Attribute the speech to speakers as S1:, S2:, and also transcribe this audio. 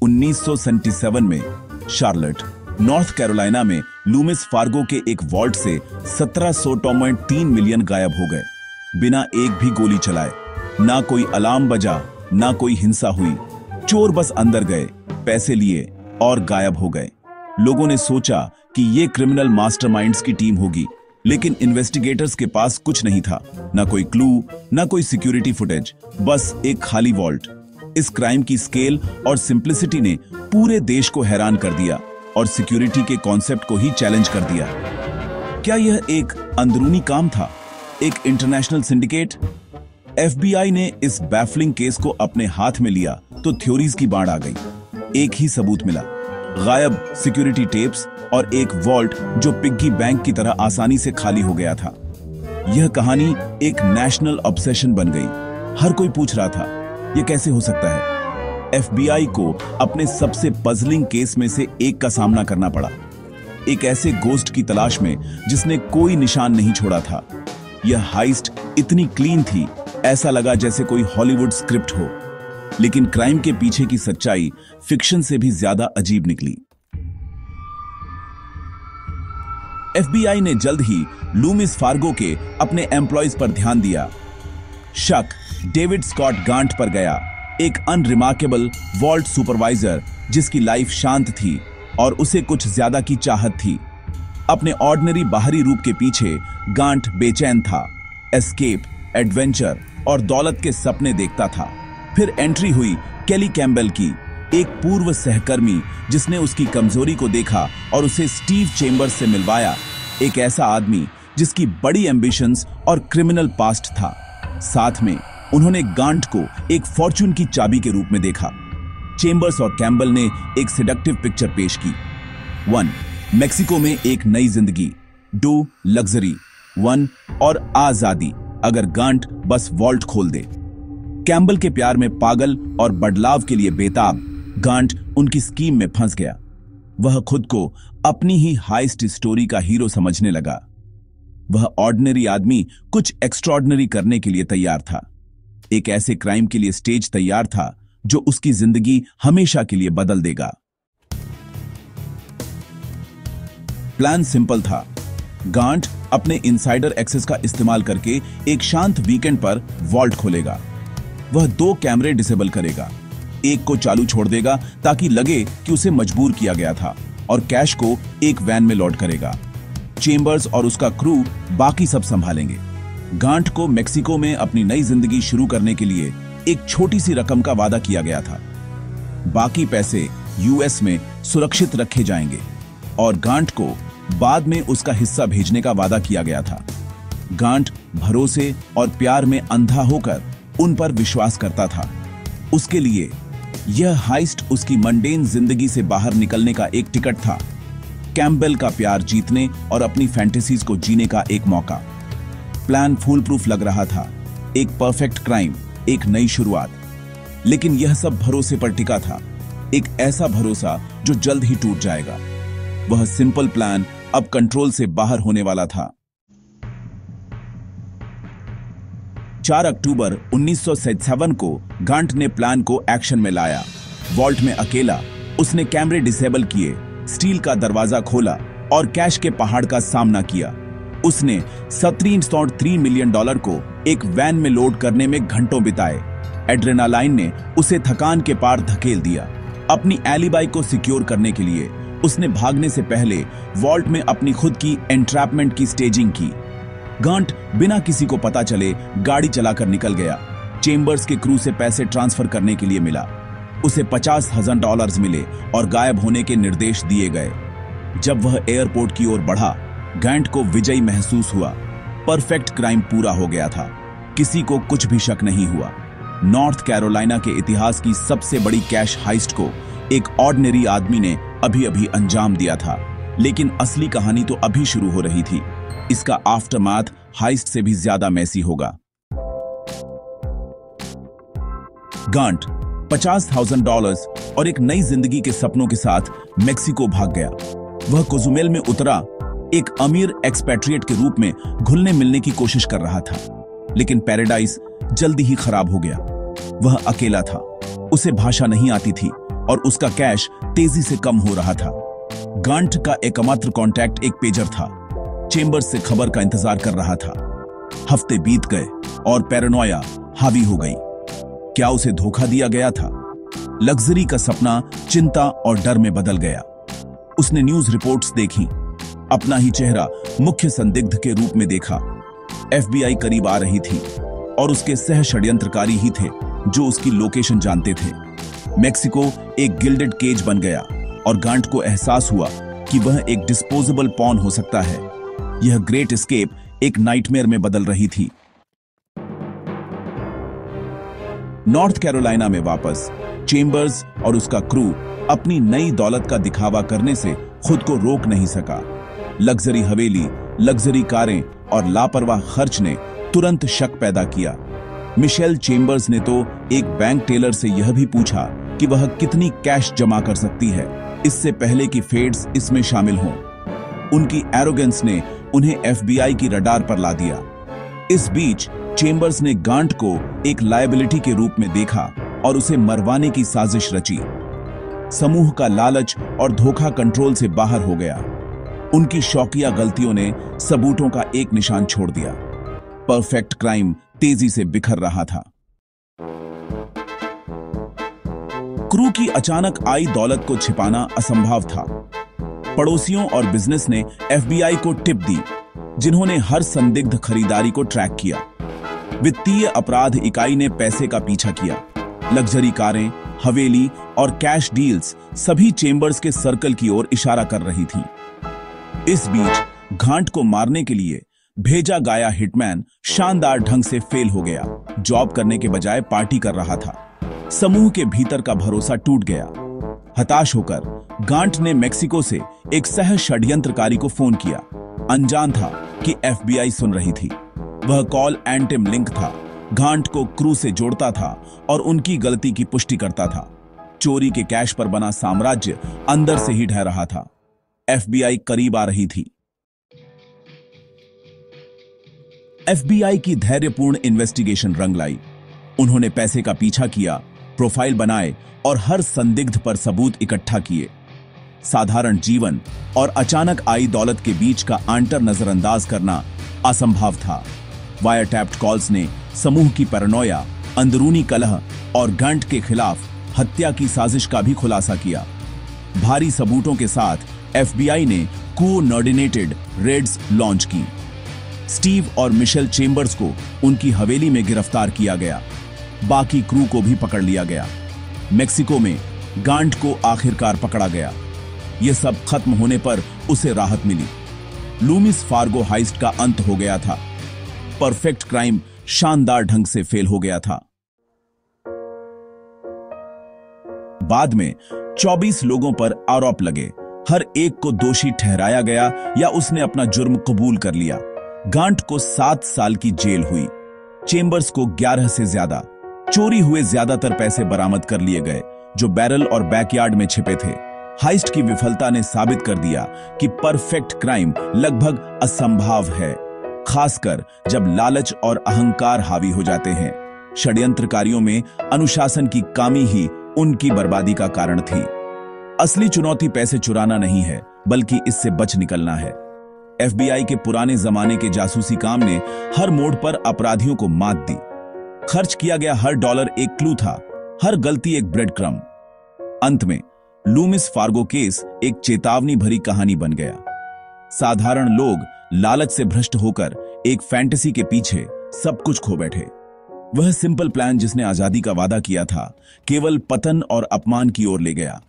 S1: 1977 में Charlotte, north Carolina में Lumix Fargo के एक वॉल्ट से 17.3 मिलियन गायब हो गए, बिना एक भी गोली चलाए। ना कोई अलार्म बजा, ना कोई हिंसा हुई। चोर बस अंदर गए, पैसे लिए और गायब हो गए। लोगों ने सोचा कि ये क्रिमिनल मास्टरमाइंड्स की टीम होगी, लेकिन इन्वेस्टिगेटर्स के पास कुछ नहीं था, ना कोई क्लू, ना कोई सिक्योरिटी फुटेज, बस एक खाली वॉल्ट। इस क्राइम की स्केल और सिंप्लिसिटी ने पूरे देश को हैरान कर दिया और सिक्योरिटी के कॉन्सेप्ट को ही चैलेंज कर दिया। क्या यह एक अंदरूनी काम था, एक इंटरनेशनल सिंडिकेट? एफबीआई ने इस बैफलिंग केस को अपने हाथ में लिया तो थ्योरीज की बाढ़ आ गई। एक ही सबूत मिला, गायब सिक्योरिटी टेप्स और एक वॉल्ट जो पिग्गी बैंक की तरह आसानी से खाली हो गया था। यह कहानी एक नेशनल ऑब्सेशन बन गई। हर कोई पूछ रहा था, यह कैसे हो सकता है? एफबीआई को अपने सबसे पजलिंग केस में से एक का सामना करना पड़ा, एक ऐसे गोस्ट की तलाश में जिसने कोई निशान नहीं छोड़ा था। यह हाइस्ट इतनी क्लीन थी, ऐसा लगा जैसे कोई हॉलीवुड स्क्रिप्ट हो। लेकिन क्राइम के पीछे की सच्चाई फिक्शन से भी ज्यादा अजीब निकली। एफबीआई ने जल्द ही लूमिस फार्गो के अपने एम्प्लॉयज पर ध्यान दिया। शक डेविड स्कॉट गांट पर गया, एक अनरिमार्केबल वॉल्ट सुपरवाइजर जिसकी लाइफ शांत थी और उसे कुछ ज्यादा की चाहत थी। अपने ऑर्डिनरी बाहरी रूप के पीछे गांट बेचैन था, एस्केप, एडवेंचर और दौलत के सपने देखता था। फिर एंट्री हुई केली कैम्बेल की, एक पूर्व सहकर्मी जिसने उसकी कमजोरी को देखा और उसे स्टीव चेम्बर्स से मिलवाया, एक ऐसा आदमी जिसकी बड़ी एम्बिशंस और क्रिमिनल पास्ट था। साथ में उन्होंने गांट को एक फॉर्च्यून की चाबी के रूप में देखा। चेम्बर्स और कैम्बेल ने एक सेडक्टिव पिक्चर पेश की। 1. मेक्सिको में एक नई जिंदगी। 2. लग्जरी। 1. और आजादी अगर गांट बस वॉल्ट खोल दे। कैम्बेल के प्यार में पागल और बदलाव के लिए बेताब, गांट उनकी स्कीम में फंस गया। वह खुद को अपनी ही हाइस्ट स्टोरी का हीरो समझने लगा। वह ऑर्डिनरी आदमी कुछ एक्स्ट्रॉर्डिनरी करने के लिए तैयार था, एक ऐसे क्राइम के लिए स्टेज तैयार था जो उसकी जिंदगी हमेशा के लिए बदल देगा। प्लान सिंपल था। गांट अपने इनसाइडर एक्सेस का इस्तेमाल करके एक शांत वीकेंड पर वॉल्ट खोलेगा। वह 2 कैमरे डिसेबल करेगा, एक को चालू छोड़ देगा ताकि लगे कि उसे मजबूर किया गया था, और कैश को एक वैन में लोड करेगा। चेम्बर्स और उसका क्रू बाकी सब संभालेंगे। गांट को मेक्सिको में अपनी नई जिंदगी शुरू करने के लिए एक छोटी सी रकम का वादा किया गया था। बाकी पैसे यूएस में सुरक्षित रखे जाएंगे और गांट को बाद में उसका हिस्सा भेजने का वादा किया गया था। गांट भरोसे और प्यार में अंधा होकर उन पर विश्वास करता था। उसके लिए यह हाइस्ट उसकी मंडेन जिंदगी से बाहर निकलने का एक टिकट था, कैम्बेल का प्यार जीतने और अपनी फैंटेसीज को जीने का एक मौका। प्लान फूल प्रूफ लग रहा था, एक परफेक्ट क्राइम, एक नई शुरुआत। लेकिन यह सब भरोसे पर टिका था, एक ऐसा भरोसा जो जल्द ही टूट जाएगा। वह सिंपल प्लान अब कंट्रोल से बाहर होने वाला था। 4 अक्टूबर 1967 को गांट ने प्लान को एक्शन में लाया। वॉल्ट में अकेला उसने कैमरे डिसेबल किए, स्टील का दरवाजा खोला और कैश के पहाड़ का सामना किया। उसने $17.3 मिलियन को एक वैन में लोड करने में घंटों बिताए। एड्रेनालाइन ने उसे थकान के पार धकेल दिया। अपनी एलिबाई को सिक्योर करने के लिए उसने भागने से पहले वॉल्ट में अपनी खुद की एंट्रैपमेंट की स्टेजिंग की। गांट बिना किसी को पता चले गाड़ी चलाकर निकल गया। चेम्बर्स के क्रू से पैसे ट्रांसफर करने के लिए मिला। उसे $50,000 मिले और गायब होने के निर्देश दिए गए। जब वह एयरपोर्ट की ओर बढ़ा, गांट को विजयी महसूस हुआ। परफेक्ट क्राइम पूरा हो गया था, किसी को कुछ भी शक नहीं हुआ। नॉर्थ कैरोलिना के इतिहास की सबसे बड़ी कैश हाइस्ट को एक ऑर्डिनरी आदमी ने अभी अभी अंजाम दिया था, लेकिन असली कहानी तो अभी शुरू हो रही थी। इसका आफ्टरमाथ हाइस्ट से भी ज्यादा मैसी होगा। गांट $50,000 और एक नई जिंदगी के सपनों के साथ मेक्सिको भाग गया। वह कोजुमेल में उतरा, एक अमीर एक्सपैट्रिएट के रूप में घुलने मिलने की कोशिश कर रहा था, लेकिन पैराडाइज जल्दी ही खराब हो गया। वह अकेला था, उसे भाषा नहीं आती थी और उसका कैश तेजी से कम हो रहा था। गांट का एकमात्र कांटेक्ट एक पेजर था। चेंबर्स से खबर का इंतजार कर रहा था। हफ्ते बीत गए और पैरानोया हावी हो गई। क्या उसे धोखा दिया गया था? लग्जरी का सपना चिंता और डर में बदल गया। उसने न्यूज रिपोर्ट्स देखी, अपना ही चेहरा मुख्य संदिग्ध के रूप में देखा। एफबीआई करीब आ रही थी और उसके सह षड्यंत्रकारी ही थे जो उसकी लोकेशन जानते थे। मेक्सिको एक गिल्डेड केज बन गया और गांट को एहसास हुआ कि वह एक डिस्पोजेबल पॉन हो सकता है। यह ग्रेट एस्केप एक नाइटमेयर में बदल रही थी। नॉर्थ कैरोलिना में वापस चेंबर्स और उसका क्रू अपनी नई दौलत का दिखावा करने से खुद को रोक नहीं सका। लग्जरी हवेली, लग्जरी कारें और लापरवाह खर्च ने तुरंत शक पैदा किया। मिशेल चेंबर्स ने तो एक बैंक टेलर से यह भी पूछा कि वह कितनी कैश जमा कर सकती है इससे पहले कि फेड्स इसमें शामिल हों। उनकी एरोगेंस ने उन्हें एफबीआई की रडार पर ला दिया। इस बीच चेंबर्स ने गांट को एक लायबिलिटी के रूप में देखा और उसे मरवाने की साजिश रची। समूह का लालच और धोखा कंट्रोल से बाहर हो गया। उनकी शौकिया गलतियों ने सबूतों का एक निशान छोड़ दिया। परफेक्ट क्राइम तेजी से बिखर रहा था। क्रू की अचानक आई दौलत को छिपाना असंभव था। पड़ोसियों और बिजनेस ने एफबीआई को टिप दी, जिन्होंने हर संदिग्ध खरीदारी को ट्रैक किया। वित्तीय अपराध इकाई ने पैसे का पीछा किया। लग्जरी कारें, हवेली और कैश डील्स सभी चेंबर्स के सर्कल की ओर इशारा कर रही थी। इस बीच गांट को मारने के लिए भेजा गया हिटमैन शानदार ढंग से फेल हो गया। जॉब करने के बजाय पार्टी कर रहा था। समूह के भीतर का भरोसा टूट गया। हताश होकर गांट ने मेक्सिको से एक सह षड्यंत्रकारी को फोन किया। अनजान था कि एफबीआई सुन रही थी। वह कॉल एंटिम लिंक था, गांट को क्रू से जोड़ता था और उनकी गलती की पुष्टि करता था। चोरी के कैश पर बना साम्राज्य अंदर से ही ढह रहा था। एफबीआई करीब आ रही थी। एफबीआई की धैर्यपूर्ण इन्वेस्टिगेशन रंग लाई। उन्होंने पैसे का पीछा किया, प्रोफाइल बनाए और हर संदिग्ध पर सबूत इकट्ठा किए। साधारण जीवन और अचानक आई दौलत के बीच का अंतर नजरअंदाज करना असंभव था। वायर टैप्ड कॉल्स ने समूह की पैरानोया, अंदरूनी कलह और गांट के खिलाफ हत्या की साजिश का भी खुलासा किया। भारी सबूतों के साथ एफबीआई ने कोऑर्डिनेटेड रेड्स लॉन्च की। स्टीव और मिशेल चेंबर्स को उनकी हवेली में गिरफ्तार किया गया। बाकी क्रू को भी पकड़ लिया गया। मेक्सिको में गांट को आखिरकार पकड़ा गया। यह सब खत्म होने पर उसे राहत मिली। लूमिस फार्गो हाइस्ट का अंत हो गया था। परफेक्ट क्राइम शानदार ढंग से फेल हो गया था। बाद में 24 लोगों पर आरोप लगे। हर एक को दोषी ठहराया गया या उसने अपना जुर्म कबूल कर लिया। गांट को 7 साल की जेल हुई। चेंबर्स को 11 से ज्यादा। चोरी हुए ज्यादातर पैसे बरामद कर लिए गए जो बैरल और बैकयार्ड में छिपे थे। हाइस्ट की विफलता ने साबित कर दिया कि परफेक्ट क्राइम लगभग असंभव है, खासकर जब लालच और अहंकार हावी हो जाते हैं। षड्यंत्रकारियों में अनुशासन की कमी ही उनकी बर्बादी का कारण थी। असली चुनौती पैसे चुराना नहीं है, बल्कि इससे बच निकलना है। एफबीआई के पुराने जमाने के जासूसी काम ने हर मोड़ पर अपराधियों को मात दी। खर्च किया गया हर डॉलर एक क्लू था, हर गलती एक ब्रेड क्रम। अंत में लूमिस फार्गो केस एक चेतावनी भरी कहानी बन गया। साधारण लोग लालच से भ्रष्ट होकर एक फैंटेसी के पीछे सब कुछ खो बैठे। वह सिंपल प्लान जिसने आजादी का वादा किया था, केवल पतन और अपमान की ओर ले गया।